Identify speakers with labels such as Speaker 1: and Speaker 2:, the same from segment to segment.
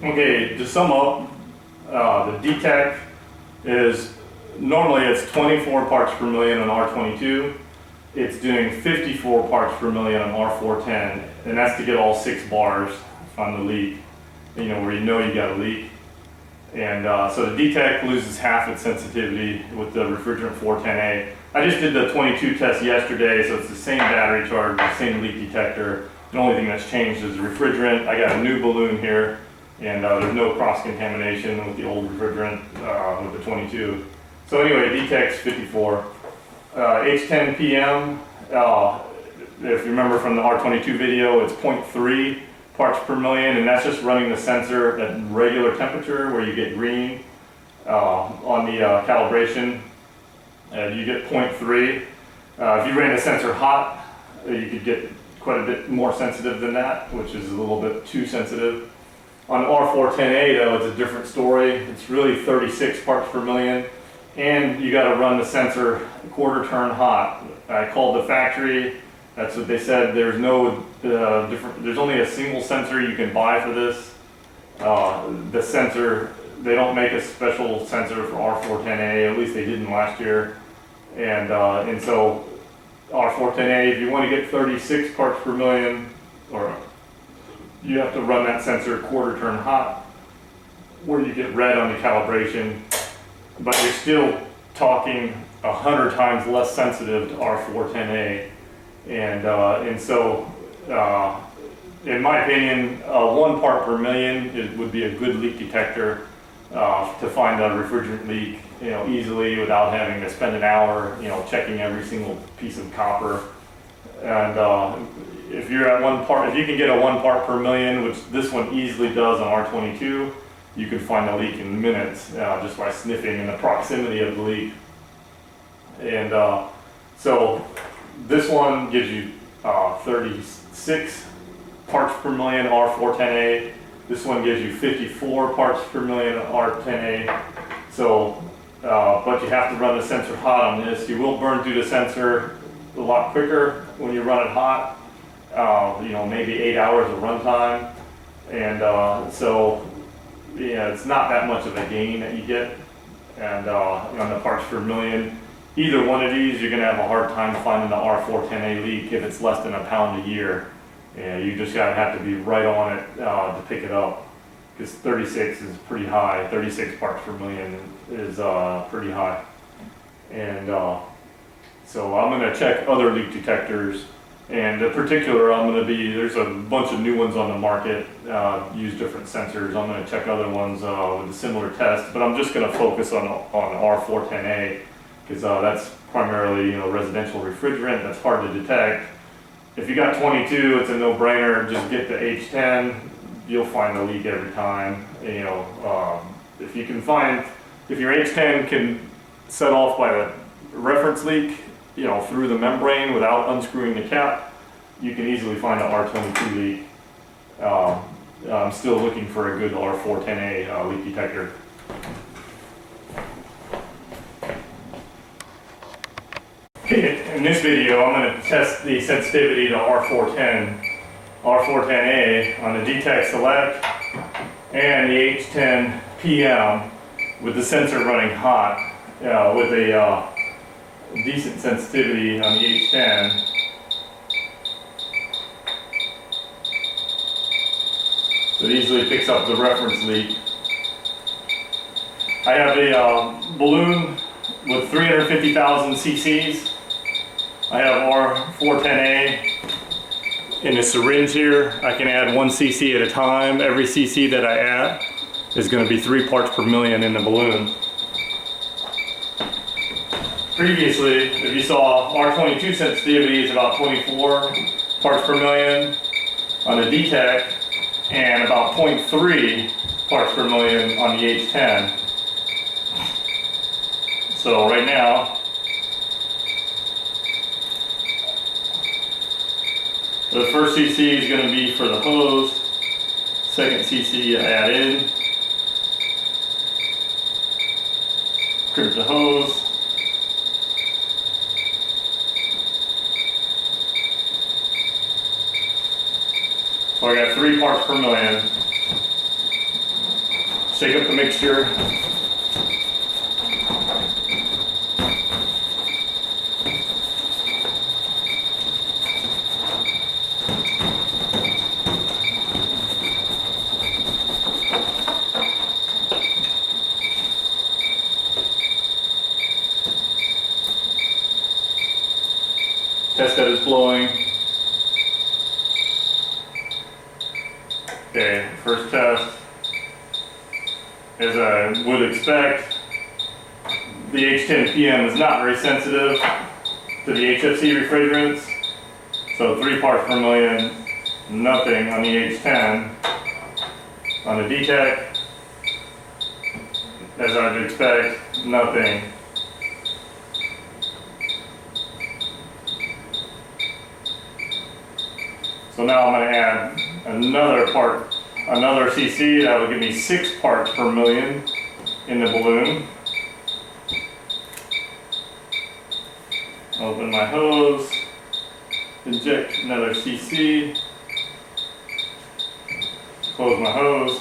Speaker 1: Okay, to sum up, the DTek is normally it's 24 parts per million on R22. It's doing 54 parts per million on R410, and that's to get all 6 bars on the leak. You know, where you know you got a leak. And so the DTek loses half its sensitivity with the refrigerant 410a. I just did the 22 test yesterday, so it's the same battery charge, the same leak detector. The only thing that's changed is the refrigerant. I got a new balloon here, and there's no cross-contamination with the old refrigerant with the 22. So anyway, DTek's 54. H10PM, if you remember from the R22 video, it's 0.3 parts per million, and that's just running the sensor at regular temperature where you get green. On the calibration, you get 0.3. If you ran the sensor hot, you could get quite a bit more sensitive than that, which is a little bit too sensitive. On R410a though, it's a different story. It's really 36 parts per million, and you got to run the sensor quarter turn hot. I called the factory. That's what they said. There's no there's only a single sensor you can buy for this. The sensor, they don't make a special sensor for R410a. At least they didn't last year. And so R410a, if you want to get 36 parts per million, or you have to run that sensor quarter turn hot, where you get red on the calibration, but you're still talking 100 times less sensitive to R410a. And so, in my opinion, 1 part per million would be a good leak detector to find a refrigerant leak, you know, easily without having to spend an hour, you know, checking every single piece of copper. And if you're at 1 part, if you can get a 1 part per million, which this one easily does on R22, you can find a leak in minutes just by sniffing in the proximity of the leak. And so this one gives you 36 parts per million R410a. This one gives you 54 parts per million R10a. So, but you have to run the sensor hot on this. You will burn through the sensor a lot quicker when you run it hot. You know, maybe 8 hours of runtime. And so, yeah, it's not that much of a gain that you get. And on the parts per million, either one of these, you're going to have a hard time finding the R410a leak if it's less than a pound a year. And you just gotta have to be right on it to pick it up, because 36 is pretty high. 36 parts per million is pretty high. And so I'm going to check other leak detectors, and in particular there's a bunch of new ones on the market, use different sensors. I'm going to check other ones with a similar test, but I'm just going to focus on R410a, because that's primarily, you know, residential refrigerant that's hard to detect. If you got 22, it's a no-brainer. Just get the H10. You'll find the leak every time. You know, if your H10 can set off by the reference leak, you know, through the membrane without unscrewing the cap, you can easily find an R22 leak. I'm still looking for a good R410a leak detector. In this video, I'm going to test the sensitivity to R410a on the DTek Select and the H10PM with the sensor running hot with a decent sensitivity on the H10. So it easily picks up the reference leak. I have a balloon with 350,000 cc's. I have R410a in the syringe here. I can add 1 cc at a time. Every cc that I add is going to be 3 parts per million in the balloon. Previously, if you saw, R22 sensitivity is about 24 parts per million on the DTek and about 0.3 parts per million on the H10. So right now, the first CC is going to be for the hose, second CC I add in, crimp the hose, so I got 3 parts per million. Shake up the mixture. Test that it's blowing. Okay, first test. As I would expect, the H10PM is not very sensitive to the HFC refrigerants. So 3 parts per million, nothing on the H10. On the DTek, as I'd expect, nothing. So now I'm going to add another cc. That will give me 6 parts per million in the balloon. Open my hose, inject another cc, close my hose.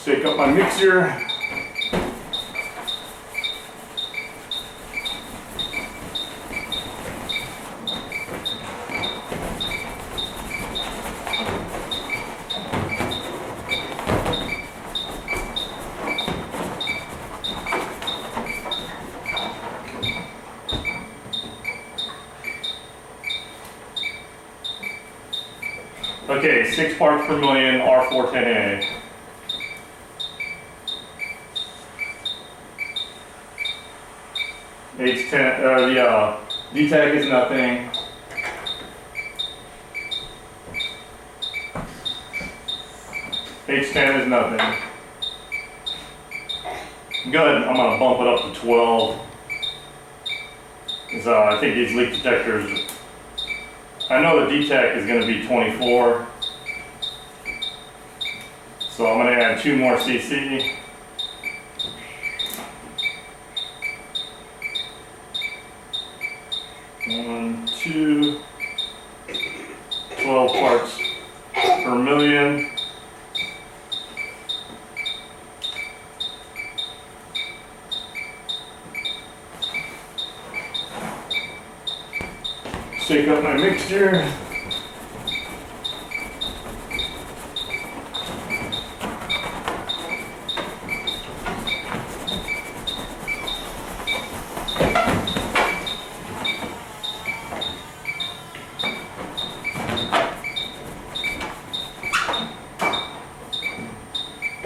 Speaker 1: Shake up my mixture. Okay, 6 parts per million, R410a. The DTek is nothing. H10 is nothing. Good, I'm gonna bump it up to 12. I think these leak detectors, I know the DTek is gonna be 24. So I'm gonna add 2 more cc. One, 2, 12 parts per million. Shake up my mixture.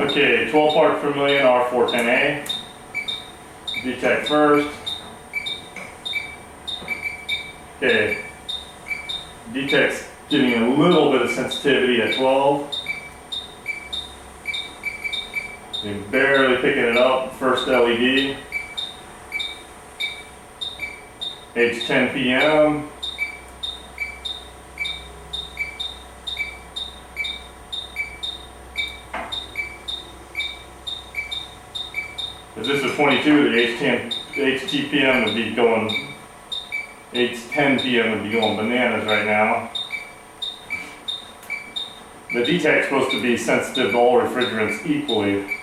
Speaker 1: Okay, 12 parts per million, R410a. DTek first. Okay, DTek's getting a little bit of sensitivity at 12. You're barely picking it up, first LED. H10PM. If this is 22, the HTPM would be going, H10PM would be going bananas right now. The DTek is supposed to be sensitive to all refrigerants equally.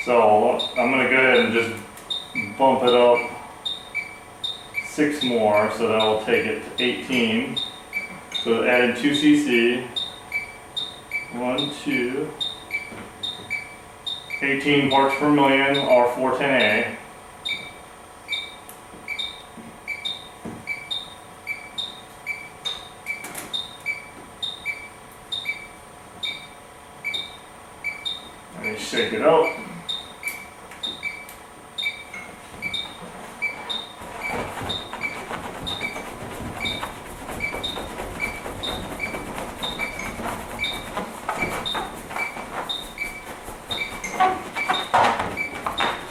Speaker 1: So I'm going to go ahead and just bump it up 6 more, so that will take it to 18. So add in 2 cc. 1, 2. 18 parts per million, R410a. Let me shake it out.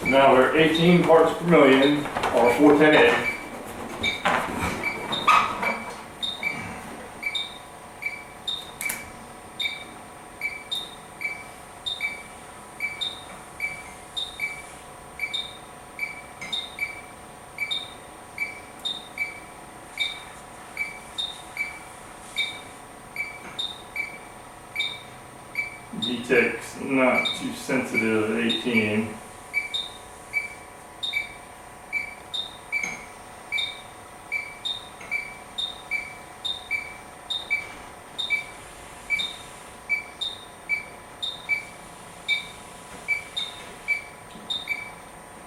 Speaker 1: Now we're 18 parts per million, R410a. DTek's not too sensitive at 18.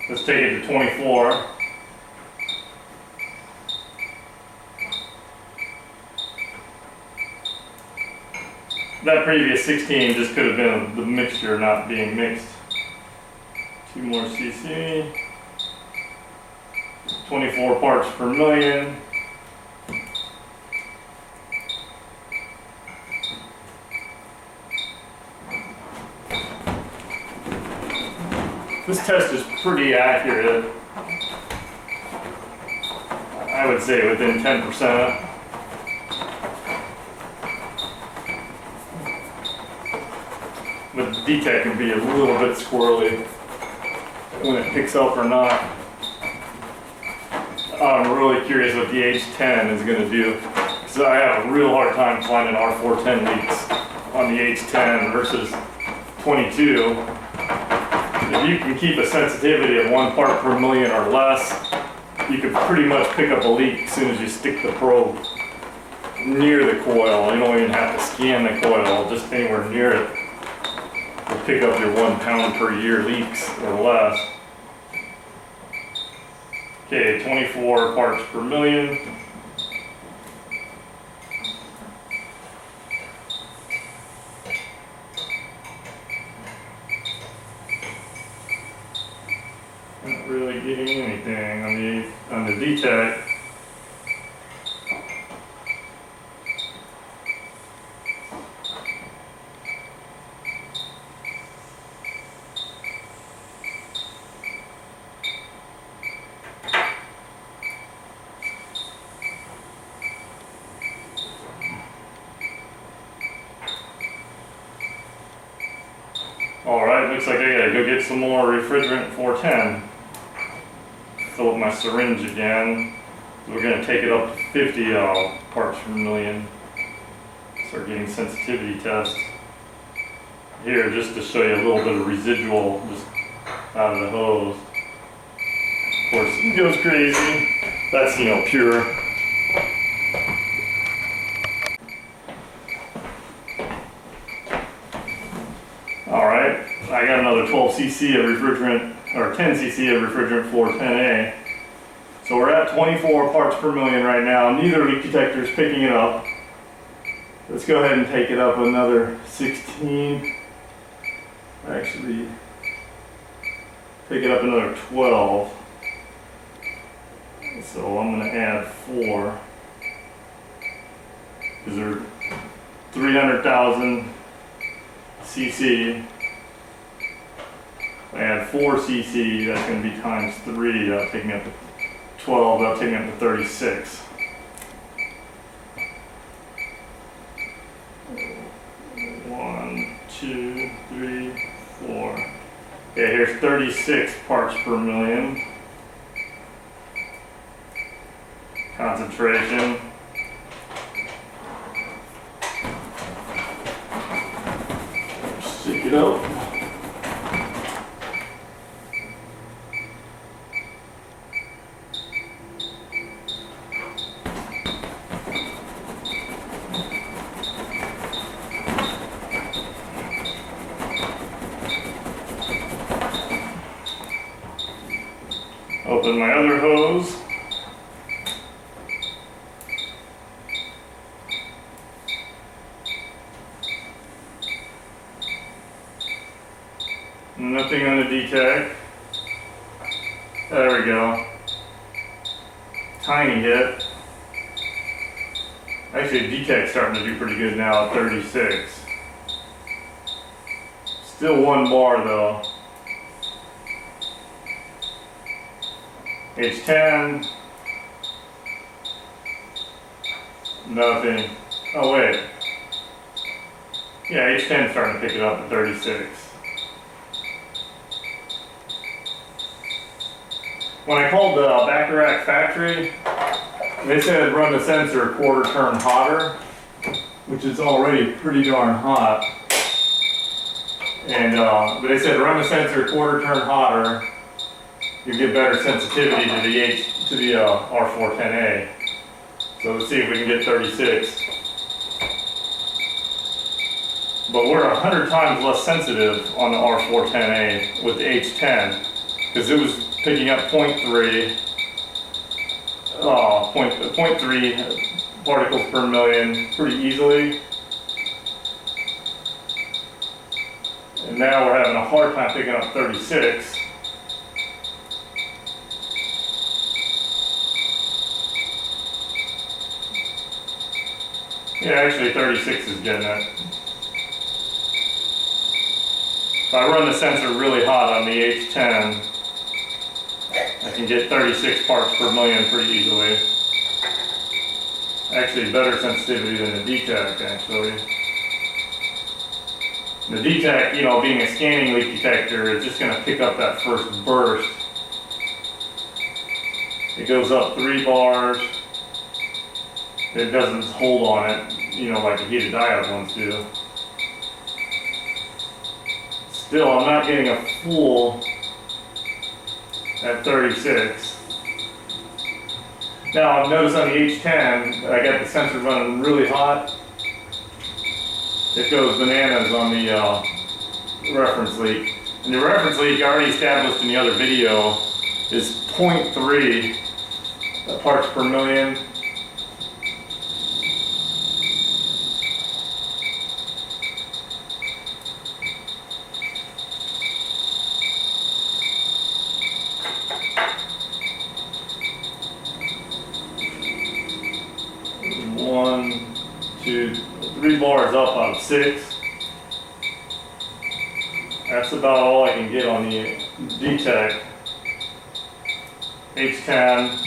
Speaker 1: Let's take it to 24. That previous 16 just could have been the mixture not being mixed. 2 more cc. 24 parts per million. This test is pretty accurate. I would say within 10%. But the DTek can be a little bit squirrely when it picks up or not. I'm really curious what the H10 is going to do, because I have a real hard time finding R410 leaks on the H10 versus 22. If you can keep a sensitivity of 1 part per million or less, you can pretty much pick up a leak as soon as you stick the probe near the coil. You don't even have to scan the coil, just anywhere near it will pick up your 1 pound per year leaks or less. Okay, 24 parts per million. Not really getting anything on the DTek. Alright, looks like I gotta go get some more refrigerant 410. Fill up my syringe again. We're gonna take it up to 50 parts per million. Start getting sensitivity tests. Here, just to show you a little bit of residual just out of the hose. Of course, it goes crazy. That's, pure. Alright, I got another 12 cc of refrigerant, or 10 cc of refrigerant 410a. So we're at 24 parts per million right now. Neither leak detector is picking it up. Let's go ahead and take it up another 16. Actually, take it up another 12. So I'm going to add 4. Because they're 300,000 cc. If I add 4 cc, that's going to be times 3. That'll take me up to 12. That'll take me up to 36. One, two, three, 4. Okay, here's 36 parts per million. Concentration. Stick it up. Open my other hose. Nothing on the DTek. There we go. Tiny hit. Actually, the DTek's starting to do pretty good now at 36. Still 1 bar though. H10. Nothing. Oh wait. Yeah, H10's starting to pick it up at 36. When I called the Bacharach factory, they said run the sensor 1/4 turn hotter, which is already pretty darn hot. And but they said run the sensor quarter turn hotter, you get better sensitivity to the R410a. So let's see if we can get 36. But we're 100 times less sensitive on the R410a with the H10 because it was picking up 0.3 particles per million pretty easily. And now we're having a hard time picking up 36. Yeah, actually 36 is getting it. If I run the sensor really hot on the H10, I can get 36 parts per million pretty easily. Actually better sensitivity than the DTek actually. The DTek, you know, being a scanning leak detector, is just going to pick up that first burst. It goes up 3 bars. It doesn't hold on it, you know, like the heated diode ones do. Still, I'm not getting a full at 36. Now, notice on the H10, I got the sensor running really hot. It goes bananas on the reference leak. And the reference leak, I already established in the other video, is 0.3 parts per million. One, two, 3 bars up out of 6. That's about all I can get on the DTek H10.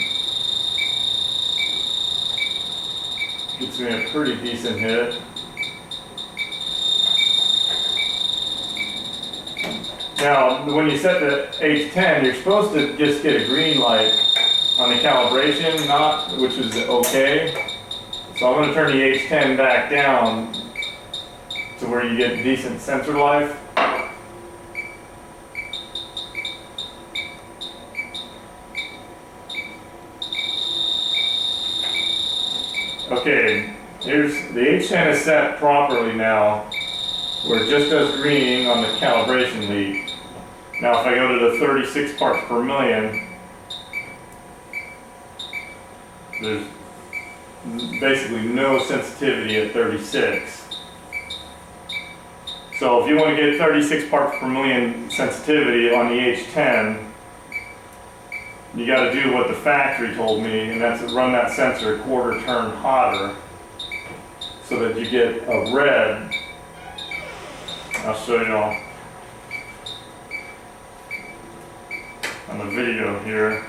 Speaker 1: Gets me a pretty decent hit. Now, when you set the H10, you're supposed to just get a green light on the calibration, which is okay. So I'm going to turn the H10 back down to where you get decent sensor life. Okay, here's the H10 is set properly now, where it just does greening on the calibration lead. Now if I go to the 36 parts per million, there's basically no sensitivity at 36. So if you want to get 36 parts per million sensitivity on the H10, you got to do what the factory told me, and that's run that sensor a quarter turn hotter so that you get a red. I'll show you all on the video here.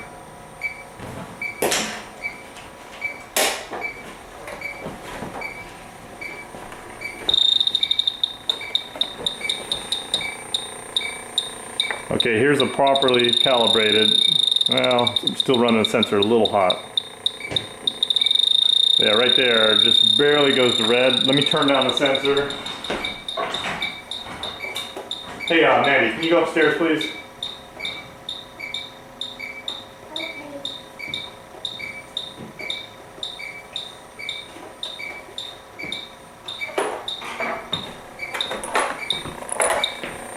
Speaker 1: Okay, here's a properly calibrated. Well, I'm still running the sensor a little hot. Yeah, right there, just barely goes to red. Let me turn down the sensor. Hey, Maddie, can you go upstairs, please?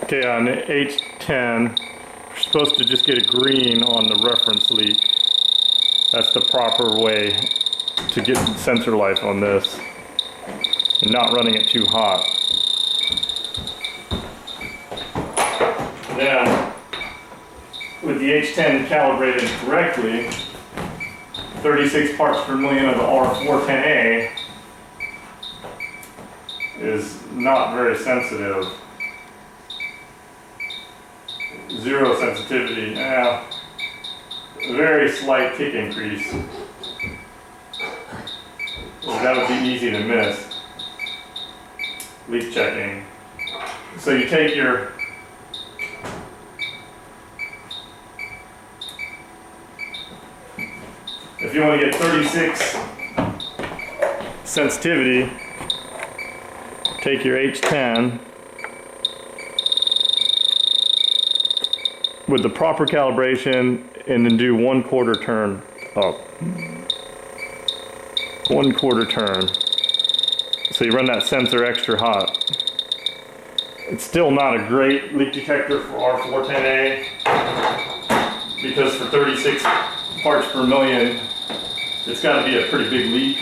Speaker 1: Okay, on the H10, you're supposed to just get a green on the reference leak. That's the proper way to get sensor life on this, and not running it too hot. Then, with the H10 calibrated correctly, 36 parts per million of the R410a is not very sensitive. 0 sensitivity. Very slight tick increase. Well, that would be easy to miss. Leak checking. So you take your if you want to get 36 sensitivity, take your H10, with the proper calibration, and then do 1/4 turn up. 1/4 turn. So you run that sensor extra hot. It's still not a great leak detector for R410a because for 36 parts per million, it's got to be a pretty big leak,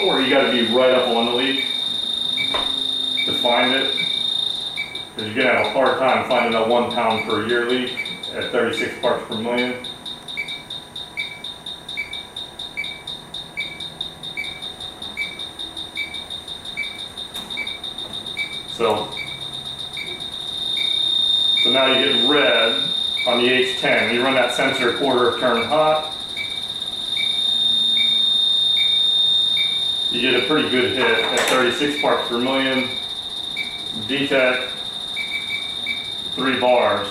Speaker 1: or you got to be right up on the leak to find it. Because you're going to have a hard time finding a 1 pound per year leak at 36 parts per million. So now you get red on the H10. You run that sensor 1/4 turn hot. You get a pretty good hit at 36 parts per million. DTek, 3 bars.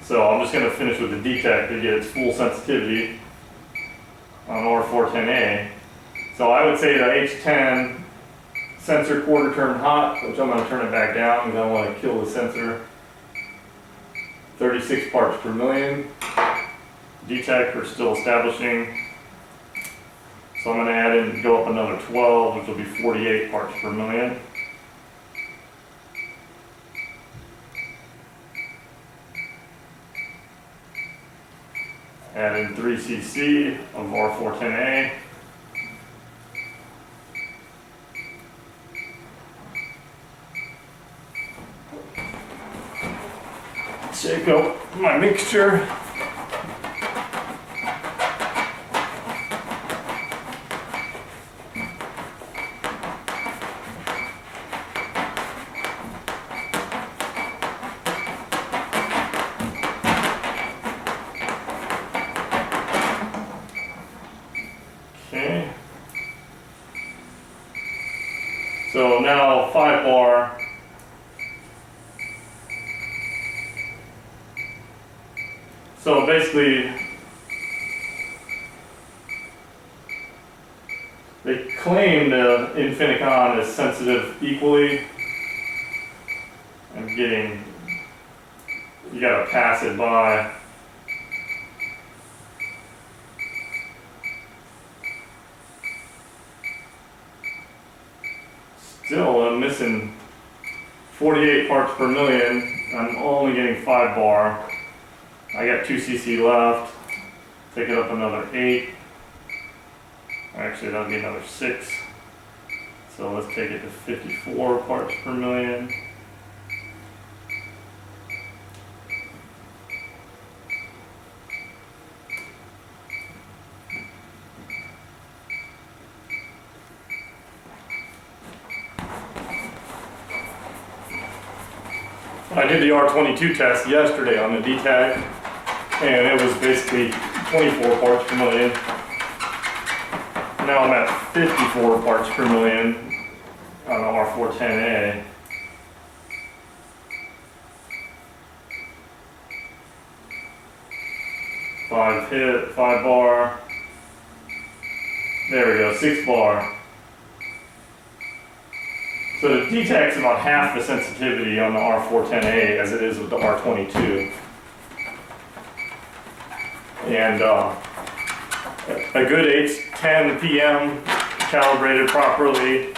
Speaker 1: So I'm just going to finish with the DTek to get its full sensitivity on R410a. So I would say the H10 sensor 1/4 turn hot, which I'm going to turn it back down because I don't want to kill the sensor. 36 parts per million. DTek are still establishing. So I'm going to add in, go up another 12, which will be 48 parts per million. Add in 3 cc of R410a. Shake up my mixture. Okay. So now 5 bar. So basically, they claim the Infinicon is sensitive equally. I'm getting, you gotta pass it by. Still, I'm missing 48 parts per million. I'm only getting 5 bar. I got 2 cc left. Take it up another 8. Actually, that'll be another 6. So let's take it to 54 parts per million. I did the R22 test yesterday on the DTek, and it was basically 24 parts per million. Now I'm at 54 parts per million on the R410a. Five bar. There we go, 6 bar. So the DTek's about half the sensitivity on the R410a as it is with the R22. And a good H10PM calibrated properly,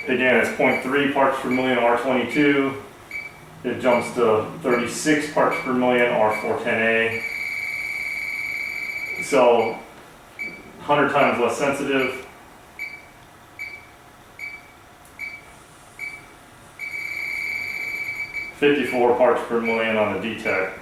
Speaker 1: again, it's 0.3 parts per million R22. It jumps to 36 parts per million R410a. So 100 times less sensitive. .54 parts per million on the DTek.